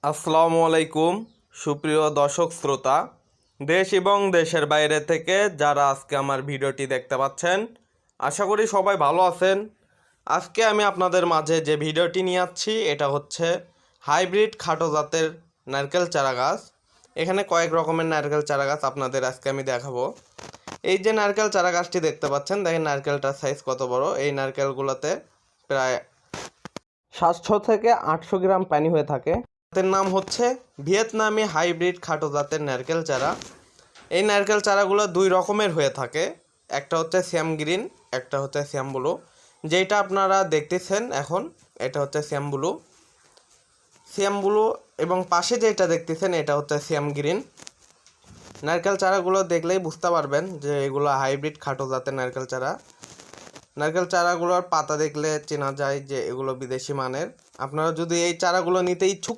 আসসালামু আলাইকুম সুপ্রিয় দর্শক শ্রোতা, দেশ এবং দেশের বাইরে থেকে যারা আজকে আমার ভিডিওটি দেখতে পাচ্ছেন, আশা করি সবাই ভালো আছেন। আজকে আমি আপনাদের মাঝে যে ভিডিওটি নিয়ে আসছি এটা হচ্ছে হাইব্রিড খাটো জাতের নারকেল চারা গাছ। এখানে কয়েক রকমের নারকেল চারা গাছ আপনাদের আজকে আমি দেখাবো। এই যে নারকেল চারা গাছটি দেখতে পাচ্ছেন, দেখেন নারকেলটার সাইজ কত বড়। এই নারকেলগুলোতে প্রায় 700 থেকে 800 গ্রাম পানি হয়ে থাকে। জাতের নাম হচ্ছে ভিয়েতনামি হাইব্রিড খাটো জাতের নারকেল চারা। এই নারকেল চারাগুলো দুই রকমের হয়ে থাকে, একটা হচ্ছে শ্যাম গ্রিন, একটা হচ্ছে শ্যাম ব্লু। যেটা আপনারা দেখতেছেন এখন এটা হচ্ছে শ্যাম ব্লু এবং পাশে যেটা দেখতেছেন এটা হচ্ছে শ্যাম গ্রিন। নারকেল চারাগুলো দেখলেই বুঝতে পারবেন যে এগুলো হাইব্রিড খাটো জাতের নারকেল চারা। নারকেল চারাগুলোর পাতা দেখলে চেনা যায় যে এগুলো বিদেশি মানের। আপনারা যদি এই চারাগুলো নিতে ইচ্ছুক